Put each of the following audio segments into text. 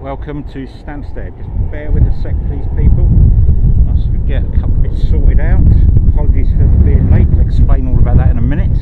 welcome to Stansted. Just bear with a sec please people, whilst we get a couple of bits sorted out. Apologies for being late, I'll explain all about that in a minute.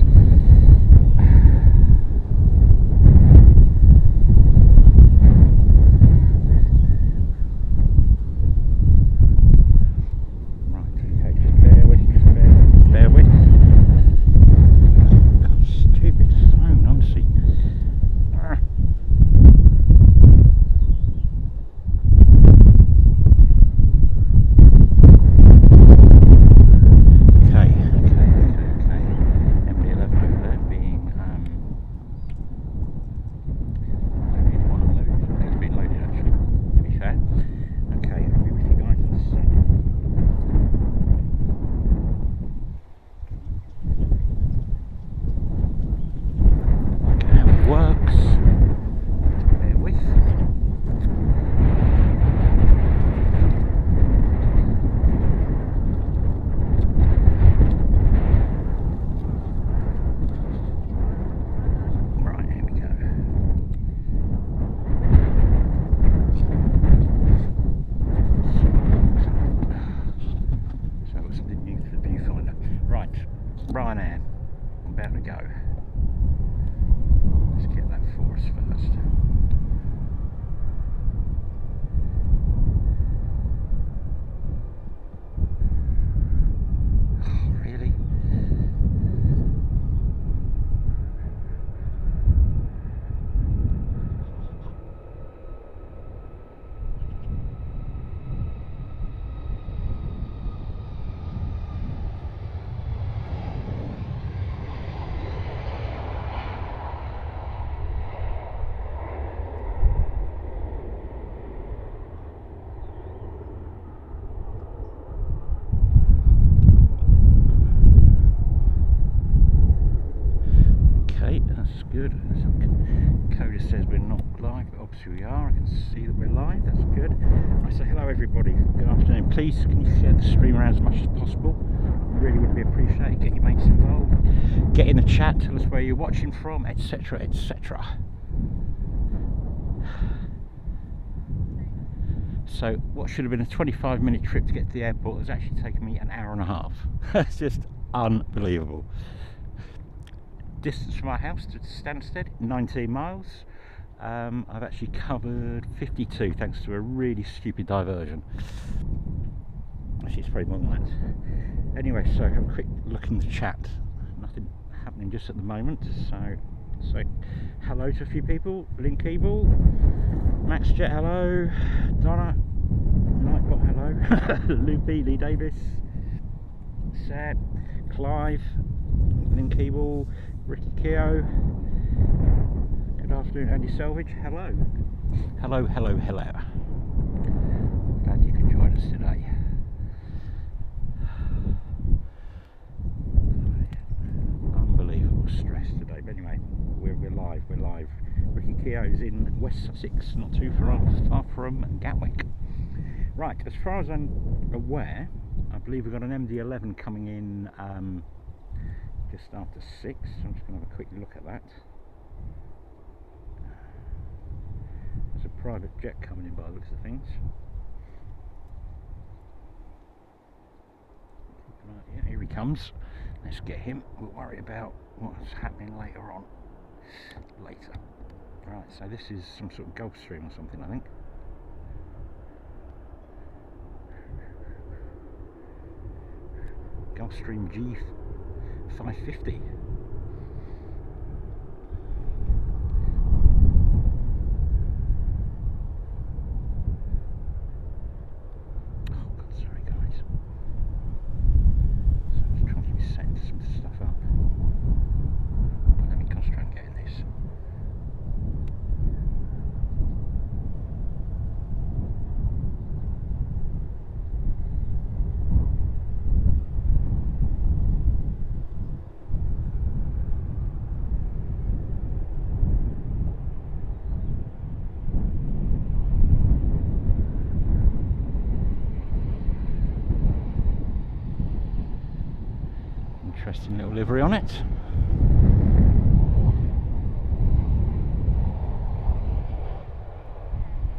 Good. Coda says we're not live, but obviously we are. I can see that we're live. That's good. Right, so hello everybody. Good afternoon. Please can you share the stream around as much as possible? Really would be appreciated. Get your mates involved. Get in the chat. Tell us where you're watching from, etc., etc. So what should have been a 25-minute trip to get to the airport has actually taken me an hour and a half. It's just unbelievable. Distance from my house to Stansted, 19 miles. I've actually covered 52 thanks to a really stupid diversion. Actually, it's probably more than that. Anyway, so have a quick look in the chat. Nothing happening just at the moment. So hello to a few people. Link Evil, Max Jet, hello. Donna, Nightbot, hello. Loopy, Lee Davis, Seb, Clive, Link Evil, Ricky Keogh, good afternoon. Andy Selvage, hello. Hello. Glad you could join us today. Unbelievable stress today, but anyway, we're live. Ricky Keogh's in West Sussex, not too far from Gatwick. Right, as far as I'm aware, I believe we've got an MD-11 coming in just after 6, so I'm just going to have a quick look at that. There's a private jet coming in by the looks of things. Yeah, here he comes. Let's get him. We'll worry about what's happening later on. Right, so this is some sort of Gulfstream or something, I think. Gulfstream G550. Interesting little livery on it.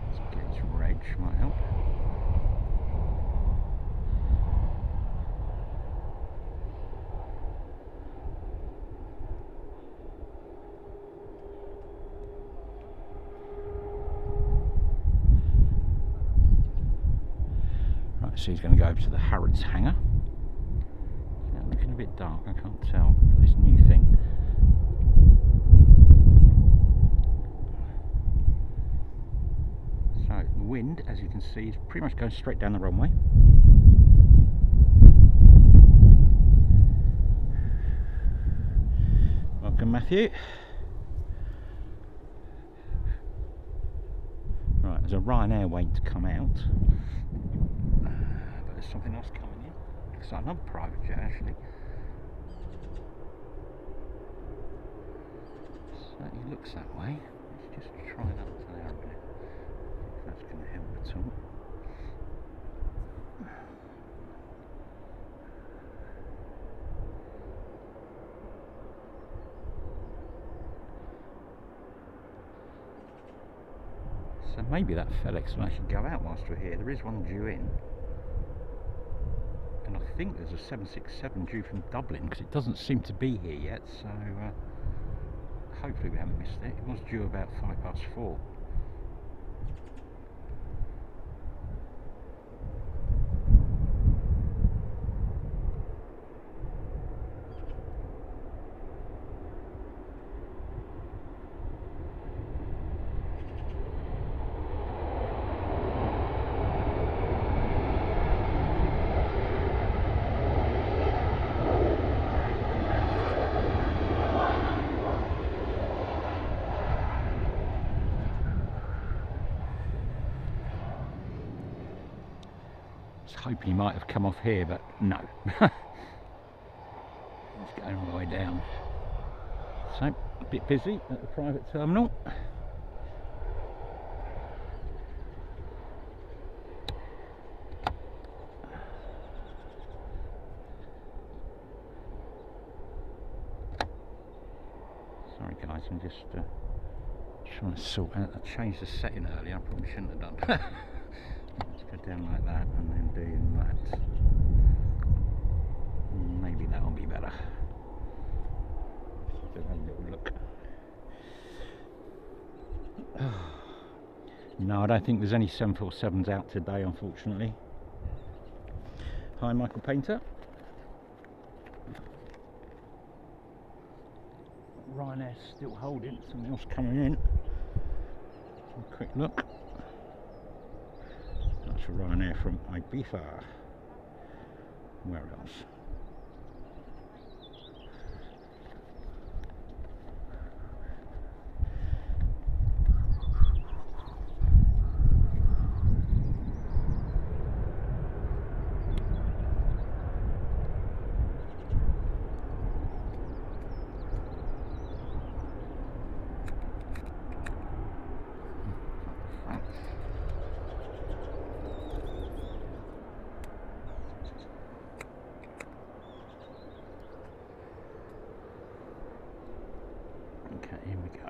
Let's get So he's going to go over to the Harrods hangar. It's now looking a bit dark, I can't tell. This new thing. So the wind, as you can see, is pretty much going straight down the runway. Welcome, Matthew. Right, there's a Ryanair waiting to come out, but there's something else coming in. Looks like another private jet, actually. Certainly looks that way. Let's just try that up there a minute. If that's going to help at all. So maybe that FedEx will actually go out whilst we're here. There is one due in. And I think there's a 767 due from Dublin, because it doesn't seem to be here yet, so hopefully we haven't missed it. It was due about 4:05. Hoping he might have come off here, but no. It's going all the way down. So, a bit busy at the private terminal. Sorry guys, I'm just trying to sort out. I changed the setting earlier, I probably shouldn't have done. Let's go down like that and then do that. Maybe that will be better. Just have a little look. No, I don't think there's any 747s out today, unfortunately. Hi, Michael Painter. Ryanair still holding, something else coming in. A quick look. That's a Ryanair from Ibiza. Where else? Here we go.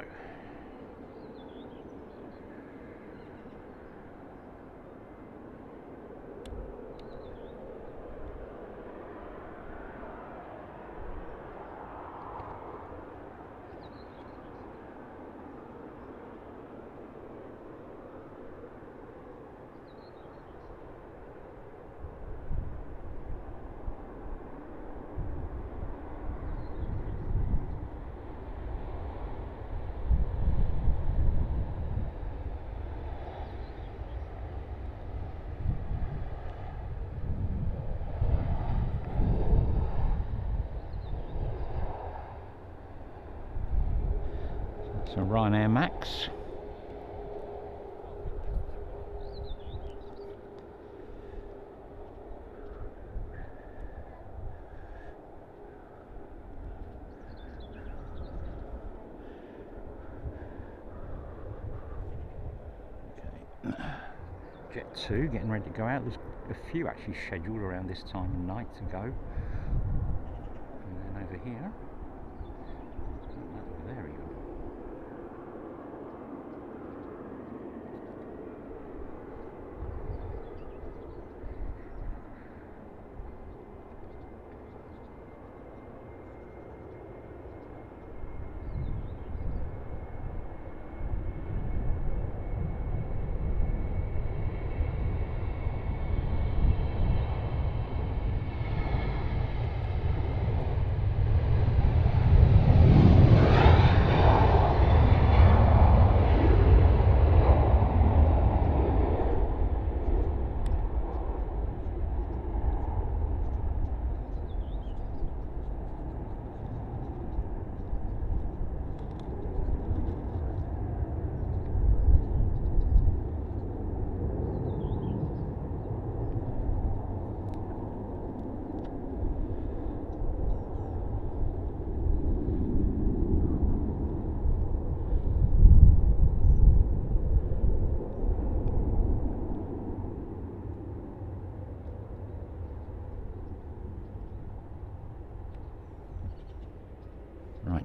So Ryanair Max. Okay. Jet 2 getting ready to go out. There's a few actually scheduled around this time of night to go. And then over here. There we go.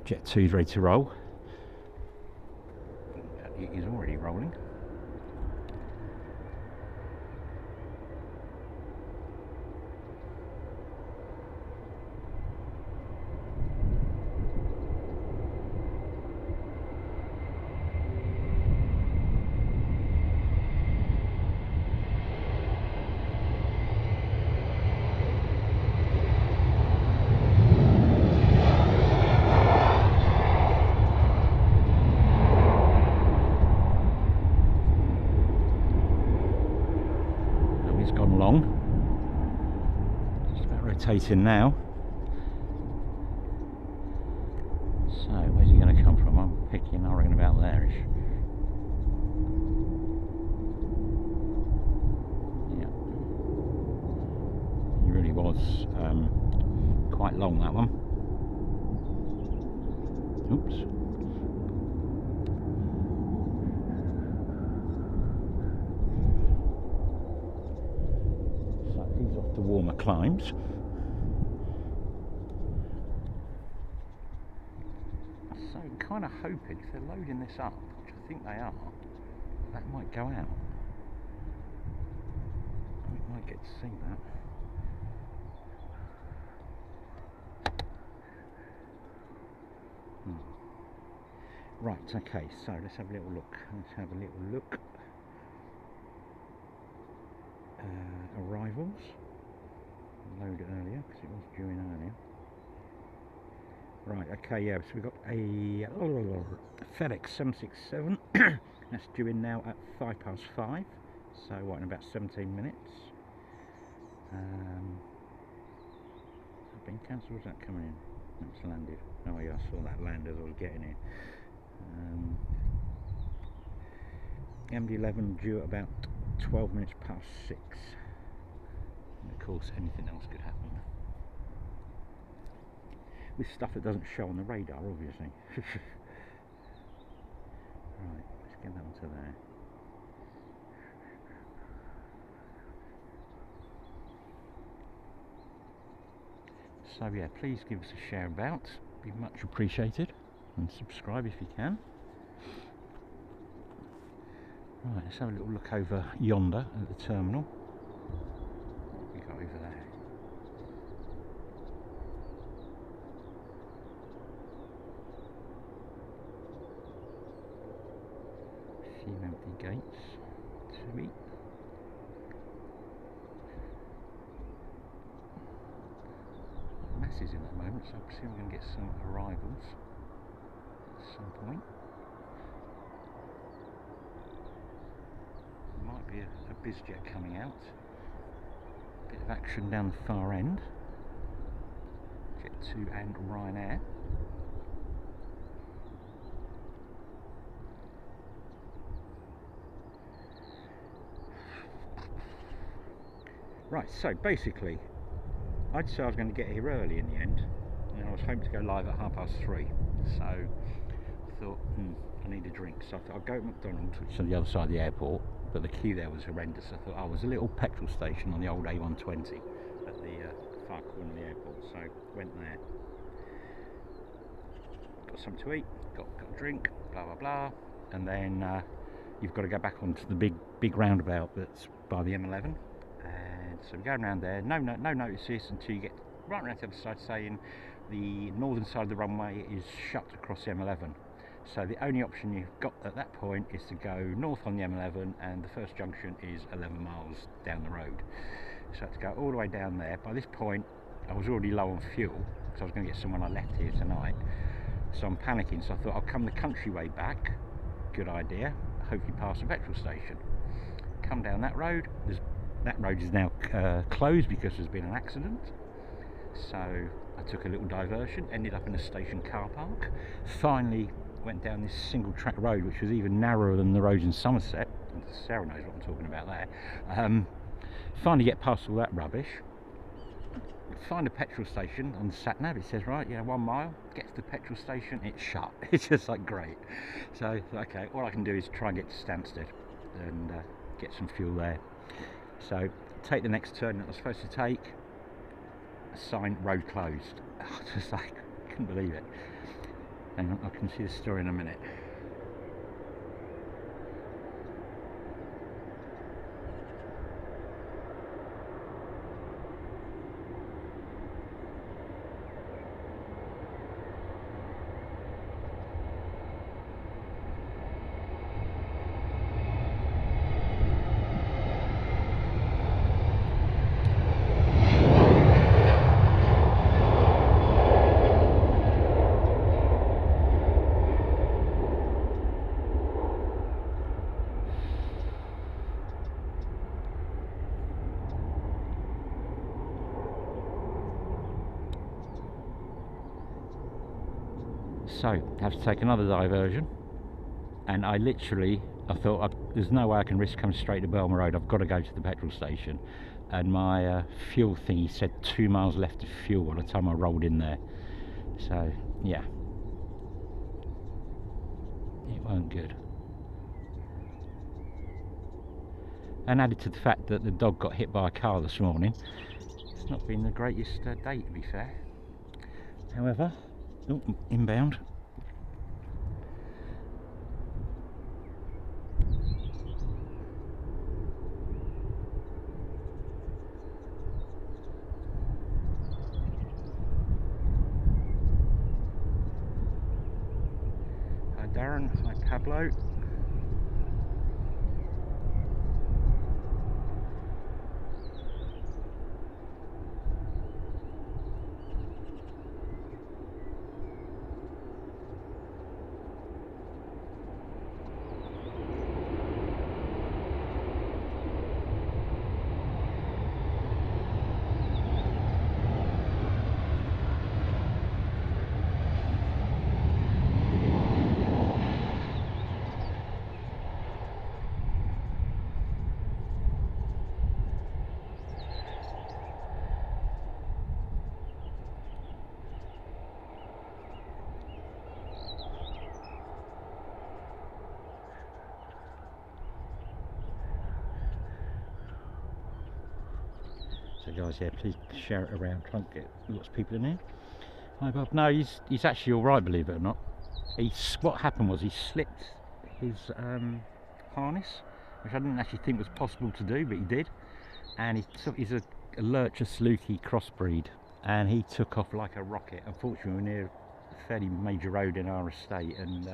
Jet 2's ready to roll. It is already rolling. Gone long. Just about rotating now. So where's he going to come from? I'm picking, I reckon, about there-ish. Yeah. He really was quite long, that one. Oops. He's off to warmer climbs. So kind of hoping if they're loading this up, which I think they are, that might go out. We might get to see that. Right, okay, so let's have a little look. Arrivals. Load it earlier because it was due in earlier. Right, okay, yeah, so we've got a FedEx 767. That's due in now at 5:05. So what, in about 17 minutes. Has that been cancelled or is that coming in? That's landed. Oh yeah, I saw that land as I was getting here. MD-11 due at about 12 minutes past 6. And of course anything else could happen with stuff that doesn't show on the radar, obviously. Right, let's get that onto there. So yeah, please give us a share about, be much appreciated, and subscribe if you can. Right, let's have a little look over yonder at the terminal. What have we got over there? A few empty gates to eat. Masses in at the moment, so I presume we're going to get some arrivals at some point. Might be a bizjet coming out. Bit of action down the far end. Jet 2 and Ryanair. Right, so basically, I'd say I was going to get here early in the end, and I was hoping to go live at 3:30. So I thought, I need a drink. So I thought I'd go to McDonald's, which is on the other side of the airport. But the queue there was horrendous. I thought, oh, there's a little petrol station on the old A120 at the far corner of the airport, so went there. Got something to eat, got a drink, blah blah blah, and then you've got to go back onto the big roundabout that's by the M11. And so we're going around there, no notices until you get right around to the other side saying the northern side of the runway is shut across the M11. So the only option you've got at that point is to go north on the M11, and the first junction is 11 miles down the road. So I had to go all the way down there. By this point I was already low on fuel because I was going to get some when I left here tonight. So I'm panicking, so I thought I'll come the country way back. Good idea. Hopefully pass a petrol station. Come down that road. That road is now closed because there's been an accident. So I took a little diversion, ended up in a station car park. Finally went down this single track road, which was even narrower than the roads in Somerset. Sarah knows what I'm talking about there. Finally get past all that rubbish, find a petrol station on the sat nav. It says, right, 1 mile, get to the petrol station, it's shut. It's just like, great. So okay, all I can do is try and get to Stansted and get some fuel there. So take the next turn that I was supposed to take, a sign, road closed. Just like, couldn't believe it. Hang on, I can see the story in a minute. So, I have to take another diversion, and I thought there's no way I can risk coming straight to Belmer Road. I've got to go to the petrol station, and my fuel thingy said 2 miles left of fuel by the time I rolled in there. So yeah, it weren't good. And added to the fact that the dog got hit by a car this morning, it's not been the greatest day, to be fair. However, oh, inbound. Hi Darren, hi Pablo. So guys, yeah, please share it around, try and get lots of people in here. Hi Bob. No, he's actually alright, believe it or not. What happened was he slipped his harness, which I didn't actually think was possible to do, but he did. And he's a lurcher Sluky crossbreed, and he took off like a rocket. Unfortunately, we're near a fairly major road in our estate, and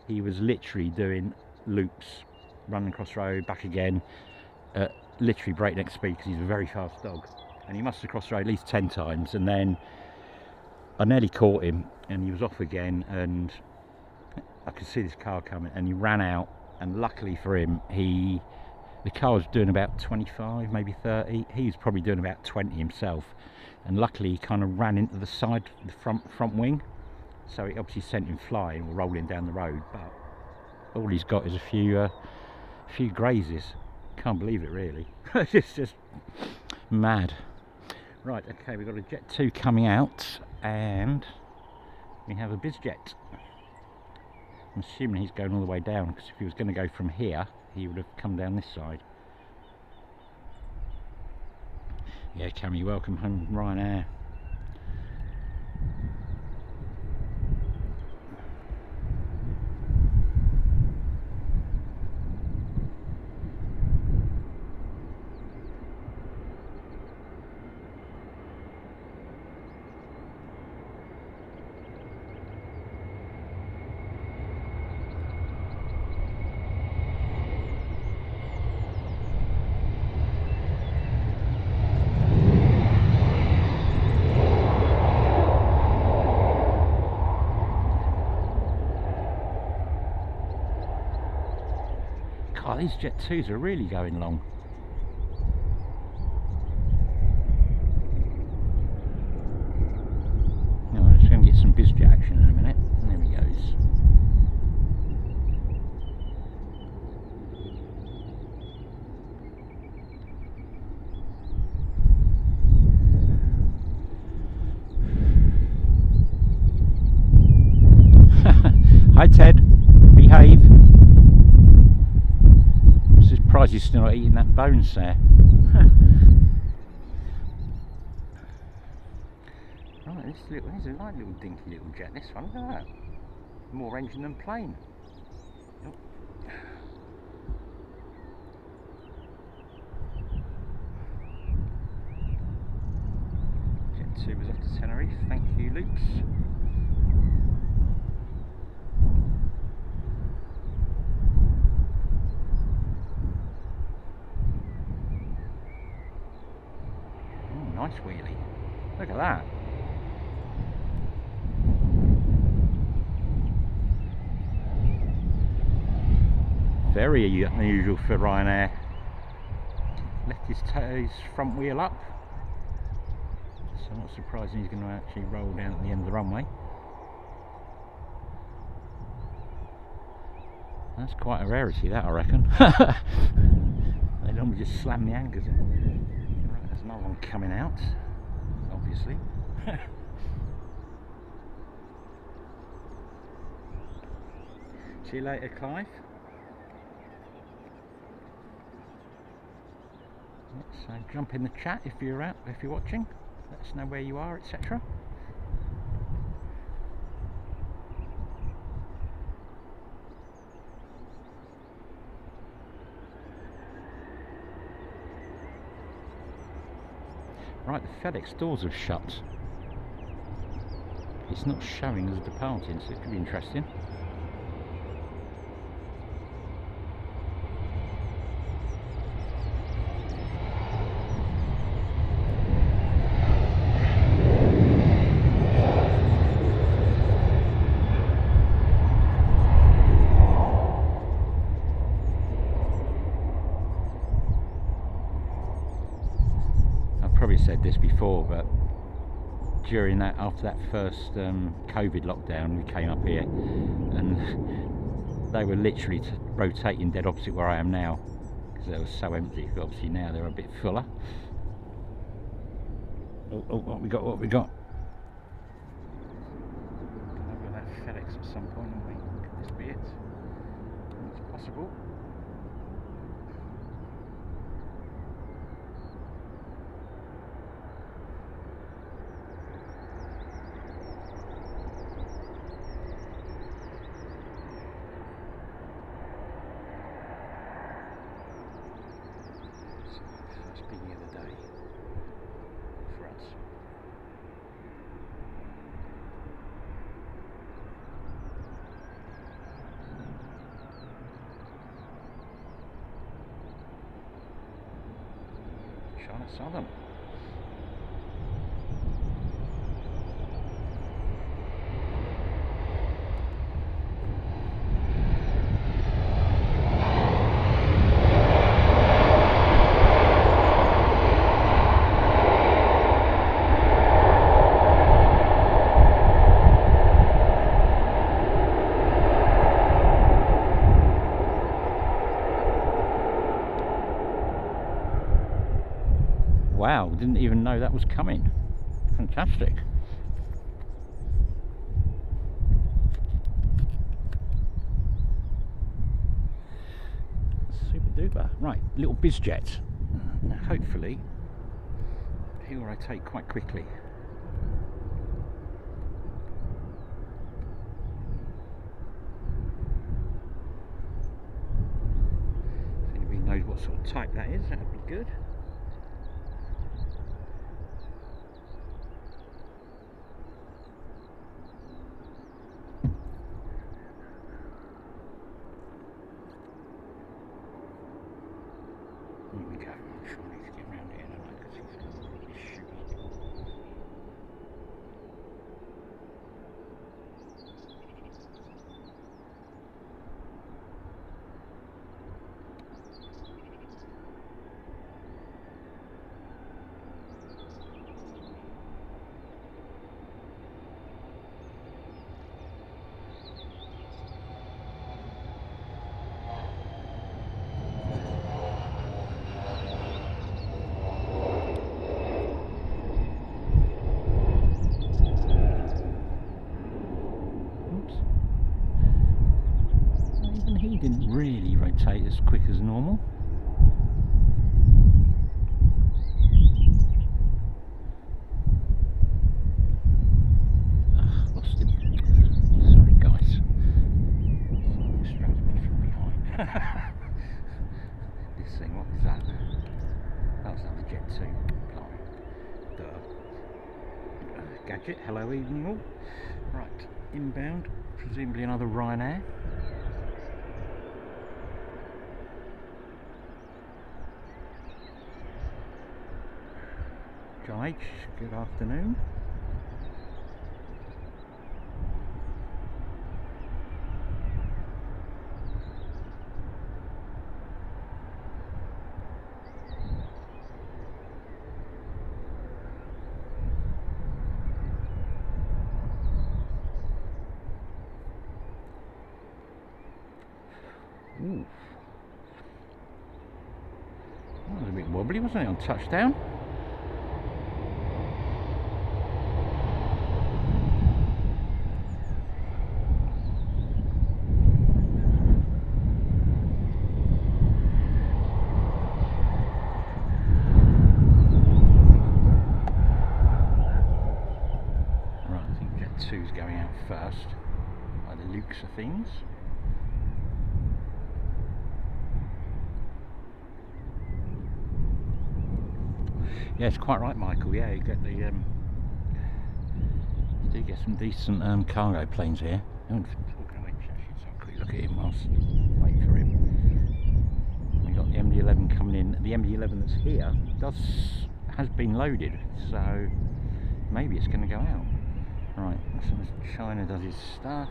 he was literally doing loops, running across the road, back again, literally breakneck speed, because he's a very fast dog. And he must have crossed the road at least 10 times, and then I nearly caught him, and he was off again, and I could see this car coming, and he ran out, and luckily for him, the car was doing about 25, maybe 30. He was probably doing about 20 himself, and luckily he kind of ran into the side, the front wing, so it obviously sent him flying or rolling down the road. But all he's got is a few grazes. Can't believe it, really. It's just mad. Right, okay, we've got a Jet 2 coming out, and we have a BizJet. I'm assuming he's going all the way down, because if he was going to go from here, he would have come down this side. Yeah, Cammy, welcome home, Ryanair. God, these Jet 2s are really going long. No, I'm just going to get some BizJet action in a minute. There he goes. Hi Ted, behave. I'm surprised you're still not eating that bones there. Right, this is a nice little dinky little jet, this one, look at that. more engine than plane. Oh. Jet 2 was off to Tenerife, thank you Loops. Oh, nice wheelie, look at that. Very unusual for Ryanair. Left his front wheel up, so I'm not surprising he's going to actually roll down at the end of the runway. That's quite a rarity, that, I reckon. They normally just slam the anchors in. Right, there's another one coming out, obviously. See you later, Clive. So jump in the chat if you're watching. Let us know where you are, etc. Right, the FedEx doors have shut. It's not showing as departing, so it could be interesting. Said this before, but during that, after that first COVID lockdown, we came up here and they were literally rotating dead opposite where I am now because it was so empty. But obviously now they're a bit fuller. Oh, what we got? What we got? Over that FedEx at some point, won't we? Could this be it? It's possible. Beginning of the day for us. China Southern. Wow, didn't even know that was coming. Fantastic. Super duper. Right, little bizjet. Now hopefully he'll rotate quite quickly. If anybody knows what sort of type that is, that would be good. Here we go. I'm sure I need to get around here now because he's really shooting. Didn't really rotate as quick as normal. Ugh, lost him. Sorry guys. thing. What was that? That was another Jet 2 plane. Gadget, hello evening all. Right, inbound, presumably another Ryanair. John H, good afternoon. Ooh. That was a bit wobbly, wasn't it, on touchdown? Right, I think Jet 2's going out first, by the looks of things. Yes, quite right, Michael. Yeah, you get the you do get some decent cargo planes here. And talking of which, actually, let's have a quick look at him whilst I wait for him. We got the MD-11 coming in. The MD-11 that's here has been loaded, so maybe it's going to go out. Right, as soon as China does his stuff.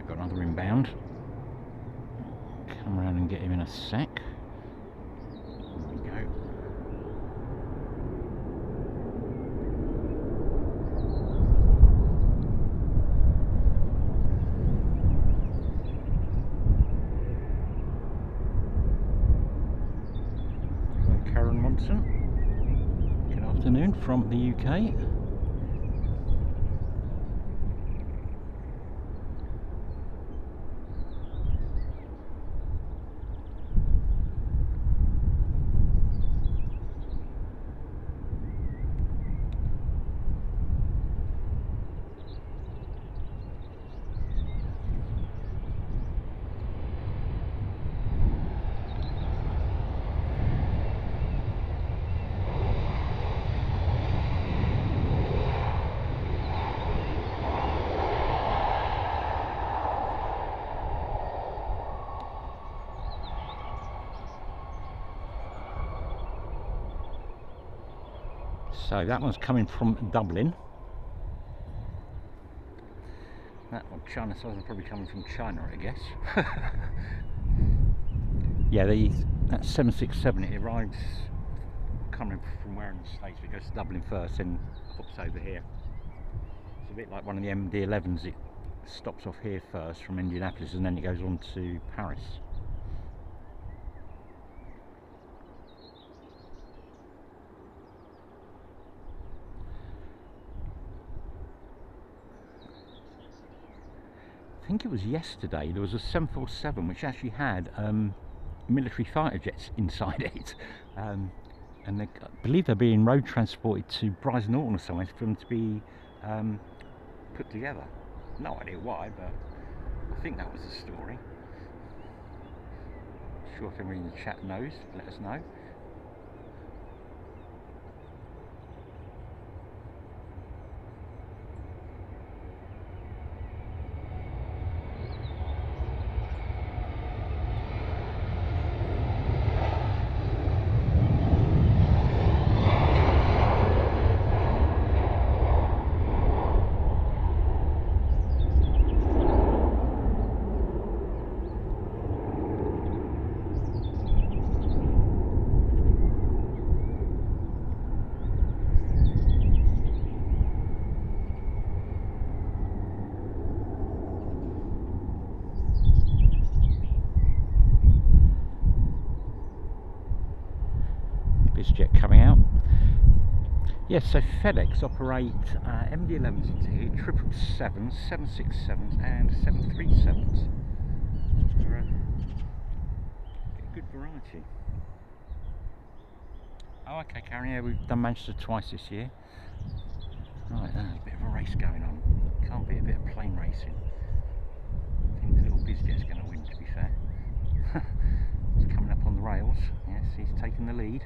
Got another inbound. Come around and get him in a sec. Here we go. Hello, Karen Monson. Good afternoon from the UK. So that one's coming from Dublin. That one, China size, is probably coming from China, I guess. Yeah, that 767, it arrives coming from where in the States. It goes to Dublin first, then hops over here. It's a bit like one of the MD-11s. It stops off here first from Indianapolis, and then it goes on to Paris. I think it was yesterday, there was a 747 which actually had military fighter jets inside it, and I believe they're being road transported to Brighton or somewhere for them to be put together. No idea why, but I think that was the story. Not sure if anybody in the chat knows, let us know. Yes, so FedEx operate MD-11s into here, 777s, 767s and 737s. Get a good variety. Oh, okay, Karen, yeah, we've done Manchester twice this year. Right, there's a bit of a race going on. Can't be a bit of plane racing. I think the little BizJet's going to win, to be fair. He's coming up on the rails. Yes, he's taking the lead.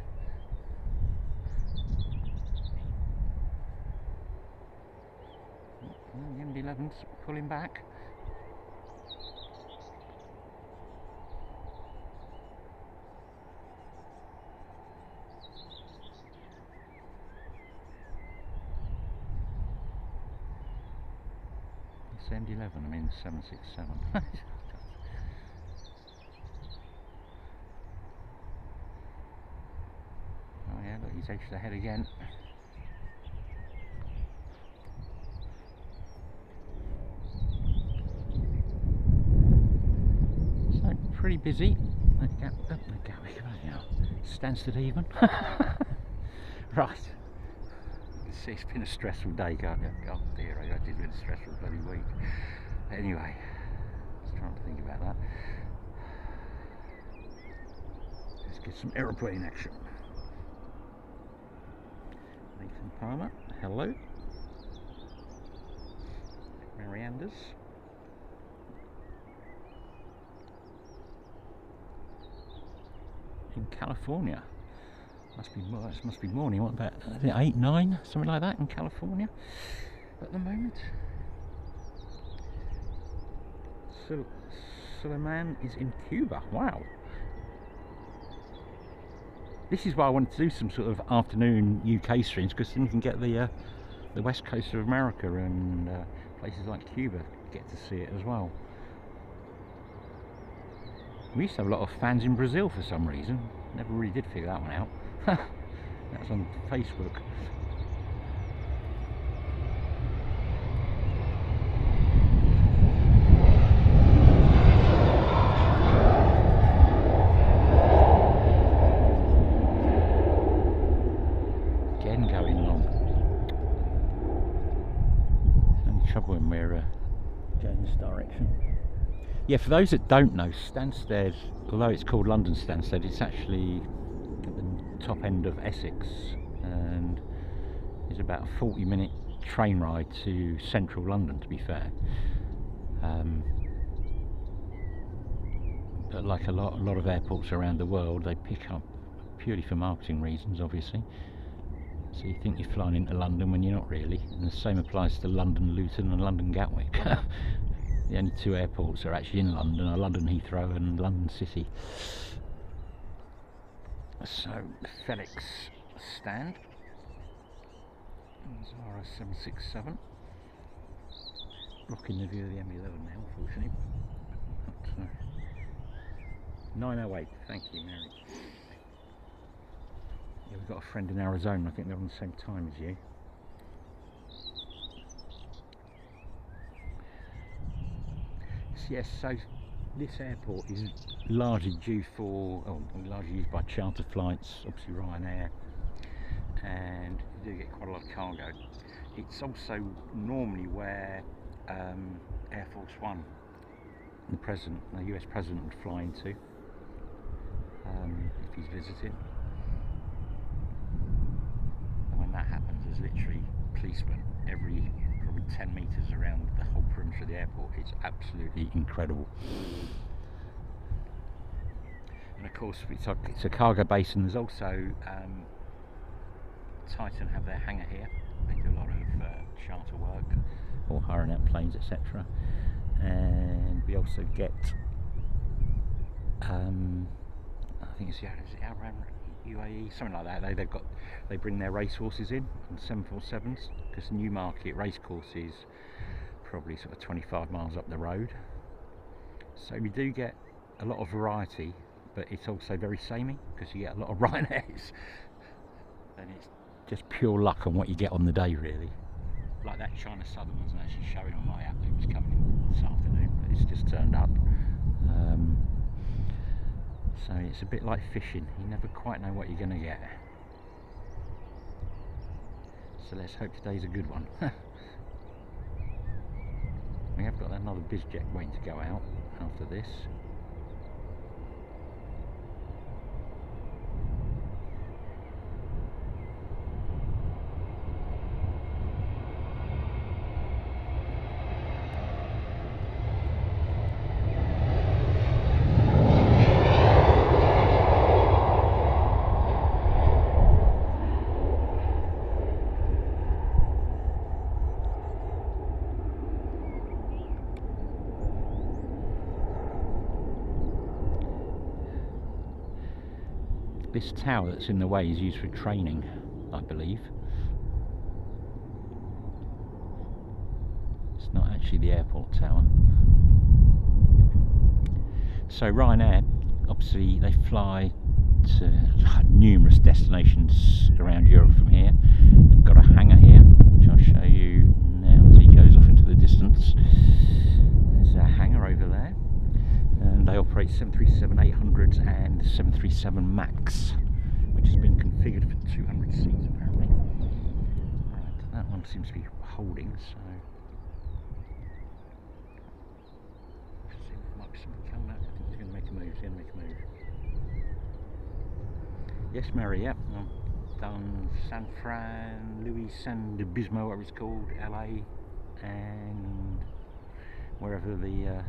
The MD-11's pulling back. It's MD-11, I mean 767. Oh yeah, look, he's edged ahead again. So, pretty busy. Stansted even. Right. It's been a stressful day, oh dear, it's been a stressful bloody week. Anyway, I was trying to think about that. Let's get some aeroplane action. Nathan Palmer, hello. Mary Anders. In California. Must be morning. What about 8, 9, something like that in California at the moment. Suleiman is in Cuba. Wow. This is why I wanted to do some sort of afternoon UK streams, because then you can get the west coast of America and places like Cuba get to see it as well. We used to have a lot of fans in Brazil for some reason. Never really did figure that one out. That's on Facebook. Again going long. Only trouble when we're going this direction. Yeah, for those that don't know, Stansted, although it's called London Stansted, it's actually at the top end of Essex, and it's about a 40-minute train ride to central London, to be fair. But like a lot of airports around the world, they pick up purely for marketing reasons, obviously. So you think you're flying into London when you're not really, and the same applies to London Luton and London Gatwick. The only two airports that are actually in London are London Heathrow and London City. So, the FedEx stand. Zara 767. Blocking the view of the MD-11 now, unfortunately. But, 9:08, thank you, Mary. Yeah, we've got a friend in Arizona, I think they're on the same time as you. Yes, so this airport is largely largely used by charter flights, obviously Ryanair, and you do get quite a lot of cargo. It's also normally where Air Force One, the US President would fly into if he's visiting. And when that happens, there's literally policemen every probably 10 metres around the whole perimeter of the airport. It's absolutely incredible. And of course it's a cargo base, and there's also Titan have their hangar here. They do a lot of charter work or hiring out planes, etc. And we also get I think it's UAE, something like that. They bring their racehorses in on 747s, because Newmarket racecourse is probably sort of 25 miles up the road. So we do get a lot of variety, but it's also very samey, because you get a lot of Ryanairs, and it's just pure luck on what you get on the day, really. Like that China Southern wasn't actually showing on my app that it was coming in this afternoon, but it's just turned up. So it's a bit like fishing, you never quite know what you're going to get. So let's hope today's a good one. We have got another bizjet waiting to go out after this. This tower that's in the way is used for training, I believe. It's not actually the airport tower. So Ryanair, obviously they fly to numerous destinations around Europe from here. They've got a hangar here, which I'll show you now as he goes off into the distance. There's a hangar over there. And they operate 737-800s and 737 MAX, which has been configured for 200 seats apparently. Right, that one seems to be holding, so let's see if there might be something coming up. I think he's going to make a move. He's going to make a move. Yes, Mary. Yep. I've done San Fran, Louis San Obispo, whatever it's called, LA, and wherever the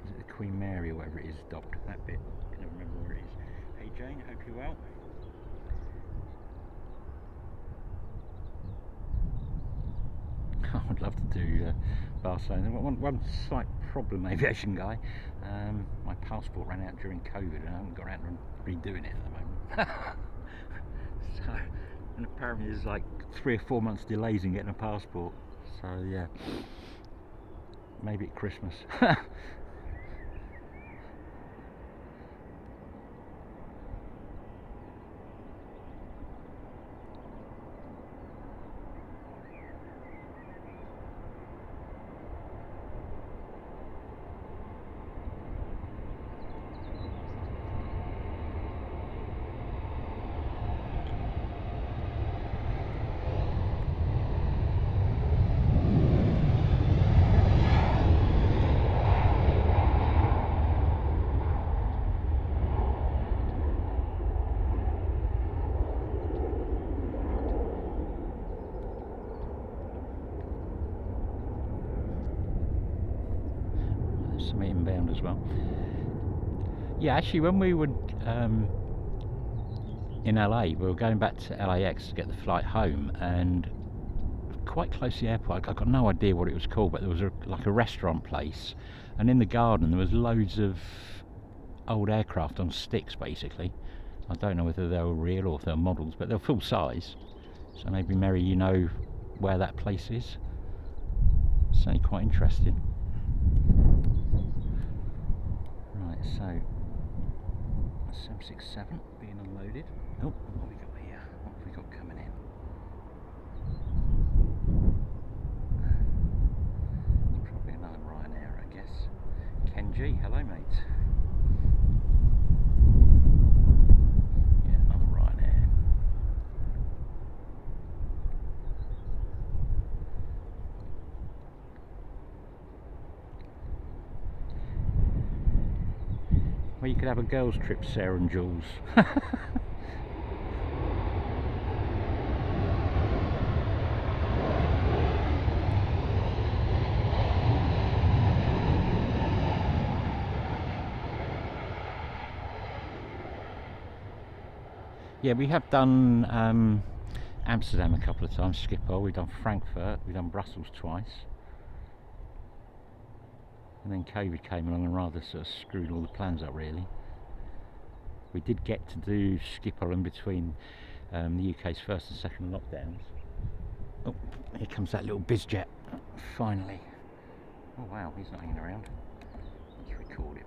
is it the Queen Mary or whatever it is docked, that bit, I can never remember where it is. Hey Jane, hope you're well. I would love to do Barcelona. One slight problem, aviation guy, my passport ran out during COVID and I haven't got around to redoing it at the moment. So, and apparently there's like 3 or 4 months delays in getting a passport, so yeah, maybe at Christmas. Some inbound as well. Yeah, actually when we were in LA, we were going back to LAX to get the flight home, and quite close to the airport, I got no idea what it was called, but there was like a restaurant place, and in the garden there was loads of old aircraft on sticks basically. I don't know whether they were real or if they were models, but they're full size. So maybe Mary, you know where that place is? It's certainly quite interesting. Right, so 767 being unloaded. Oh, what have we got here? What have we got coming in? It's probably another Ryanair, I guess. Ken G, hello mate. Yeah, another Ryanair. Well, you could have a girls' trip, Sarah and Jules. Yeah, we have done Amsterdam a couple of times, Schiphol. We've done Frankfurt, we've done Brussels twice. And then COVID came along and rather sort of screwed all the plans up really. We did get to do Schiphol in between the UK's first and second lockdowns. Oh, here comes that little bizjet, finally. Oh wow, he's not hanging around. Let's record him.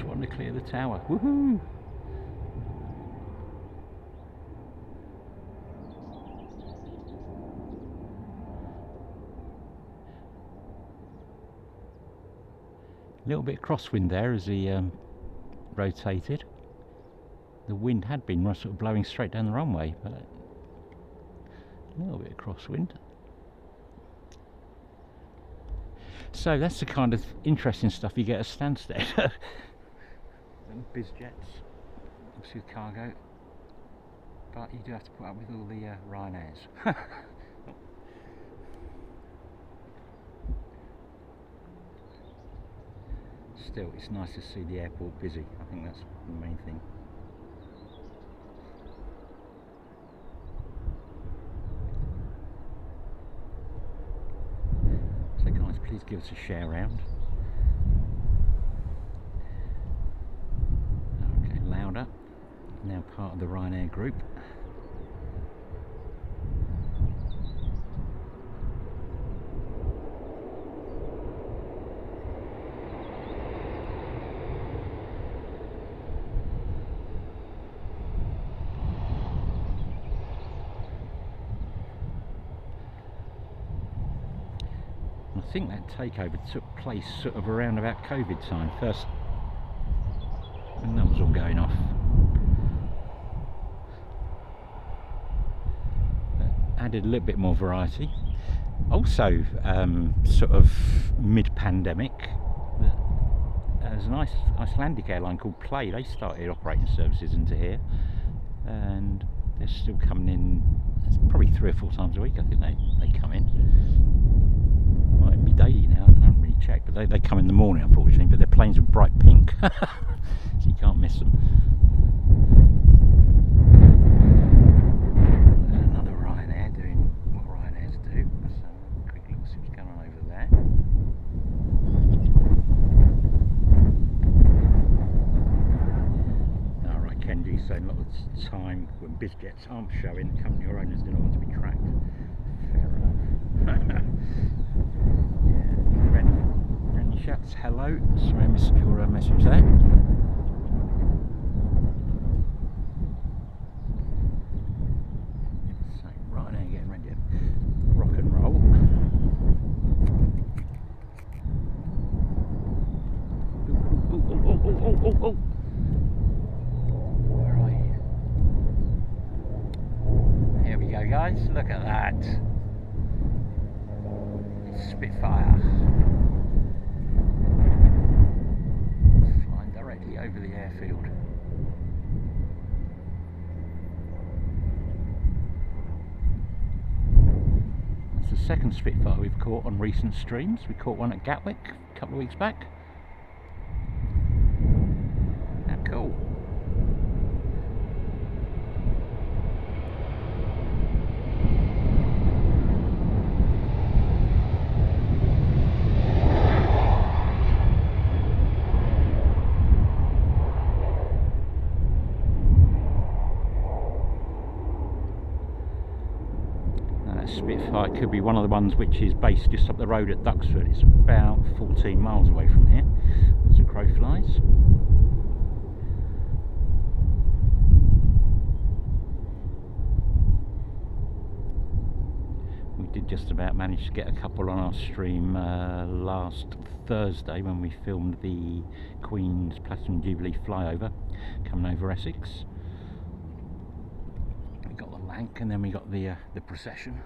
Last one to clear the tower. Woohoo! A little bit of crosswind there as he rotated. The wind had been sort of blowing straight down the runway, but a little bit of crosswind. So that's the kind of interesting stuff you get at Stansted. And biz jets, obviously with cargo, but you do have to put up with all the Ryanairs. Still, it's nice to see the airport busy. I think that's the main thing. So guys, please give us a share round. Okay, louder. Now part of the Ryanair group. I think that takeover took place sort of around about COVID time, first when that was all going off. Added a little bit more variety. Also, sort of mid-pandemic, there's an Icelandic airline called Play. They started operating services into here, and they're still coming in. It's probably 3 or 4 times a week. I think they come in. Might even be daily now. I haven't really checked, but they come in the morning, unfortunately. But their planes are bright pink, so you can't miss them. Another Ryanair doing what Ryanairs do. So quick look, see what's going on over there. All right, Kenji's saying a lot of the time when biz jets aren't showing, company or owners do not want to be tracked. Fair enough. Rennie Schatz, hello. Sorry I missed your message there. So, Ryanair getting ready to rock and roll. Oh. Where are you? Here we go, guys. Look at that. Spitfire. Flying directly over the airfield. That's the second Spitfire we've caught on recent streams. We caught one at Gatwick a couple of weeks back. How cool. Spitfire could be one of the ones which is based just up the road at Duxford. It's about 14 miles away from here as the crow flies. We did just about manage to get a couple on our stream last Thursday when we filmed the Queen's Platinum Jubilee flyover coming over Essex. And then we got the procession.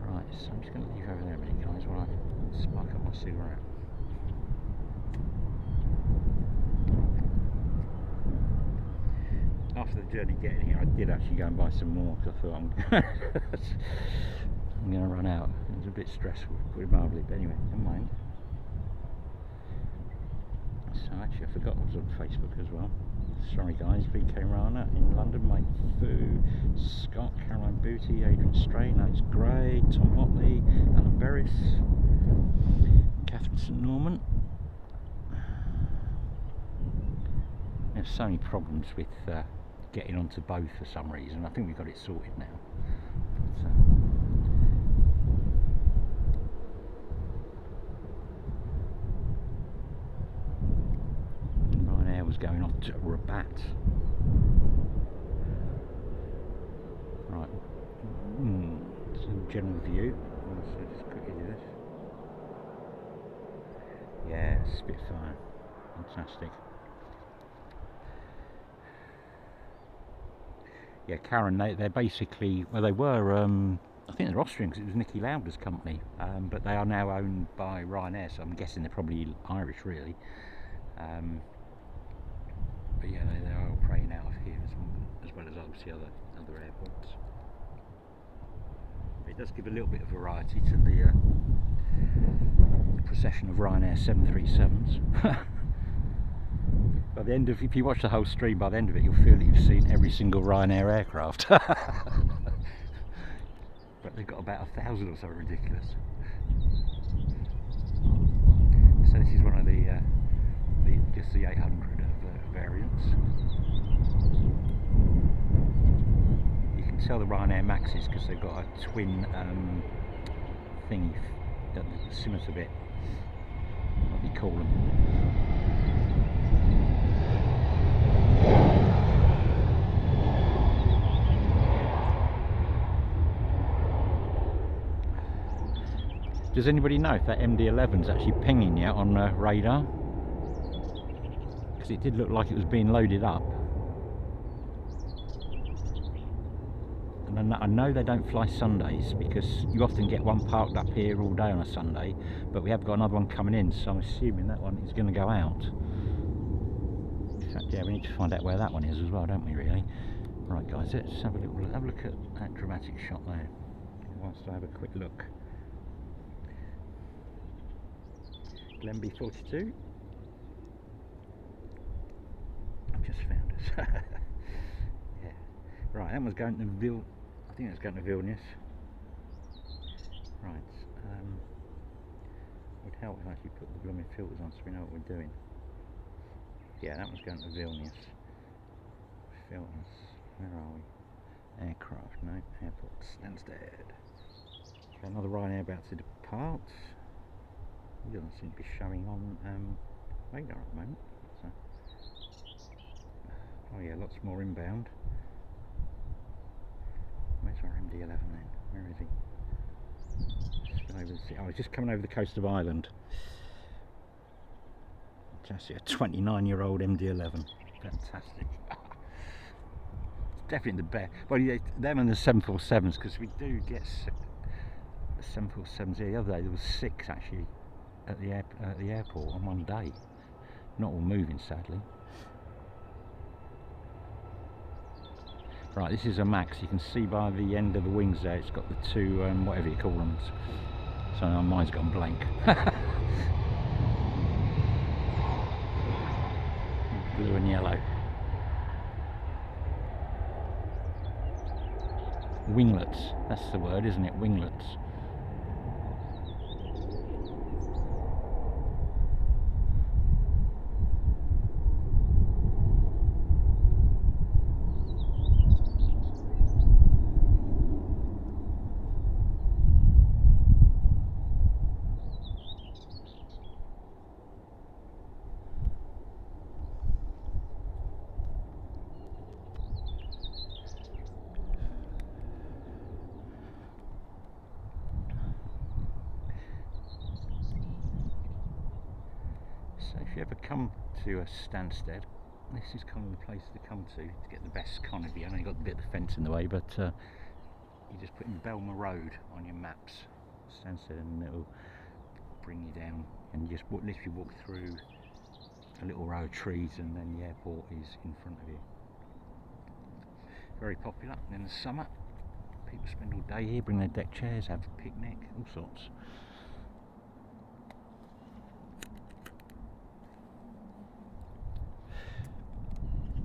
Right, so I'm just going to leave over there a minute, guys, while I spark up my cigarette. After the journey getting here, I did actually go and buy some more because I thought I'm going to run out. It was a bit stressful, pretty mildly, but anyway, never mind. So actually, I forgot I was on Facebook as well. Sorry guys, VK Rana in London, Mike Fu, Scott, Caroline Booty, Adrian Strain, Alex Gray, Tom Motley, Alan Berris, Catherine St Norman. There's so many problems with getting onto both for some reason. I think we've got it sorted now. But, was going off to Rabat. Right, some general view. So just quickly do this. Yeah, Spitfire, fantastic. Yeah, Karen, they're basically, well, they were, I think they're Austrian because it was Nicky Lauda's company, but they are now owned by Ryanair, so I'm guessing they're probably Irish, really. But yeah, they are operating out of here as well as obviously other airports. But it does give a little bit of variety to the procession of Ryanair 737s. By the end of, if you watch the whole stream, by the end of it, you'll feel that you've seen every single Ryanair aircraft. But they've got about 1,000 or so, ridiculous. So this is one of just the 800 variants. You can tell the Ryanair Maxes because they've got a twin thingy, similar to bit, what do you call them? Does anybody know if that MD-11 is actually pinging yet on radar? Because it did look like it was being loaded up. And I know they don't fly Sundays because you often get one parked up here all day on a Sunday, but we have got another one coming in, so I'm assuming that one is going to go out. In fact, yeah, we need to find out where that one is as well, don't we, really? Right, guys, let's have a look at that dramatic shot there. Whilst I have a quick look. Glenby 42. I've just found us. Yeah. Right, that was going to I think that's going to Vilnius. Right. Would help if I actually put the blooming filters on so we know what we're doing. Yeah, that was going to Vilnius. Filters. Where are we? Aircraft. No. Airport. Stansted. Okay, another Ryanair about to depart. It doesn't seem to be showing on radar at the moment. So. Oh yeah, lots more inbound. Where's our MD-11 then? Where is he? Oh, he's just coming over the coast of Ireland. Just a 29-year-old MD-11. Fantastic. It's definitely the best. Well, yeah, them and the 747s, because we do get 747s here. The other day there was 6 actually at the airport on one day. Not all moving, sadly. Right, this is a Max. You can see by the end of the wings there, it's got the two, whatever you call them. So mine's gone blank. Blue and yellow. Winglets. That's the word, isn't it? Winglets. So if you ever come to Stansted, this is kind of the place to come to get the best kind of view. I know you've got a bit of the fence in the way, but you just put in Belmer Road on your maps, Stansted, and it'll bring you down, and you just literally walk through a little row of trees, and then the airport is in front of you. Very popular in the summer. People spend all day here, bring their deck chairs, have a picnic, all sorts.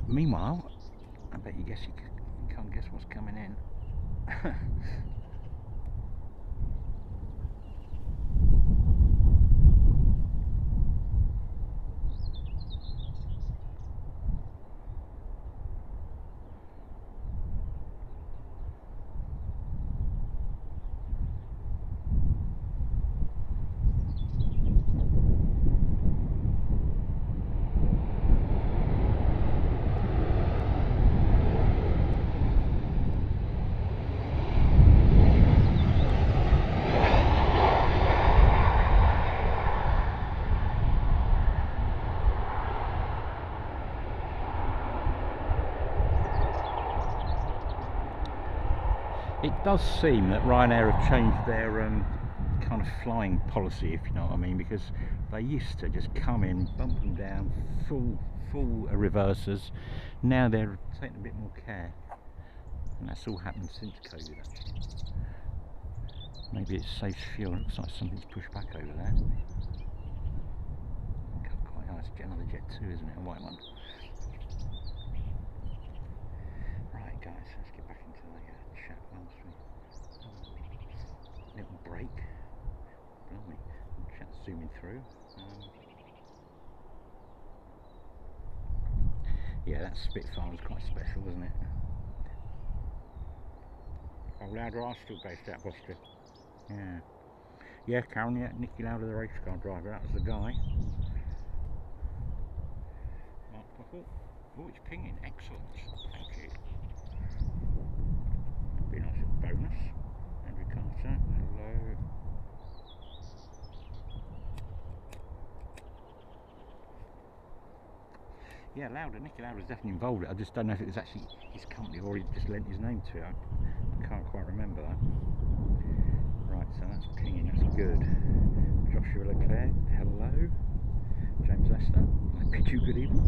Meanwhile, I bet you can't guess what's coming in. It does seem that Ryanair have changed their kind of flying policy, if you know what I mean, because they used to just come in, bump them down, full reversers. Now they're taking a bit more care, and that's all happened since COVID. Maybe it saves fuel. It looks like something's pushed back over there. Quite nice. Another Jet 2, isn't it? A white one. Right, guys, let's get back into the chat whilst we little break. Blimey, chat's zooming through. Yeah, that Spitfire was quite special, wasn't it? Oh, Lauder are still based out of Austria. Yeah. Yeah, Karen, yeah, Nicky Lauder, the race car driver, that was the guy. Oh, it's pinging, excellent, thank you. That'd be a nice little bonus. Andrew Carter, hello. Yeah, Nicky Lauder was definitely involved. I just don't know if it was actually his company or he just lent his name to it. I can't quite remember that. Right, so that's pinging, that's good. Joshua Leclerc, hello. James Lester, I bid you good evening.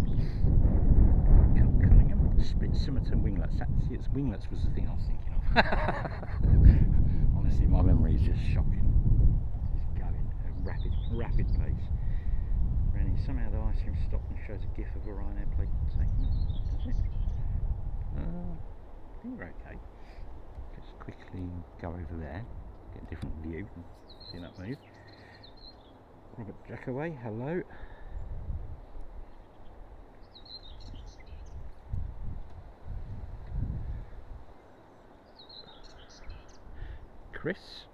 Cunningham, Simerton winglets. It's winglets was the thing I was thinking of. Honestly, my memory is just shocking. It's going at a rapid pace. Rennie, somehow the live stream stopped and shows a gif of a Ryanair plate taken. Does it? I think we're okay. Just quickly go over there, get a different view. See that move. Robert Jackaway, hello. Chris,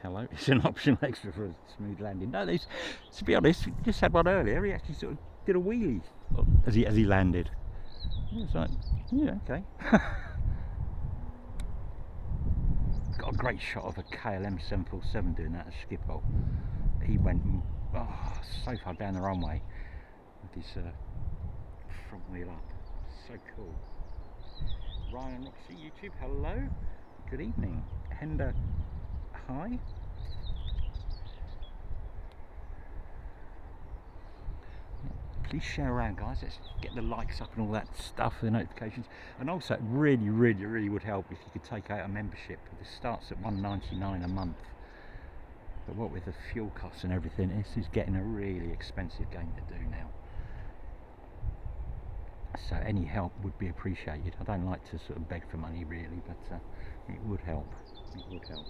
hello. It's an optional extra for a smooth landing. No, to be honest, we just had one earlier. He actually sort of did a wheelie as he landed. It was like, yeah, okay. Got a great shot of a KLM 747 doing that at Schiphol. He went so far down the runway with his front wheel up. So cool. Ryan and Roxy, YouTube, hello. Good evening. Henda, hi. Please share around, guys. Let's get the likes up and all that stuff, the notifications. And also, it really would help if you could take out a membership. This starts at $1.99 a month. But what with the fuel costs and everything, this is getting a really expensive game to do now. So any help would be appreciated. I don't like to sort of beg for money really, but it would help. It would help.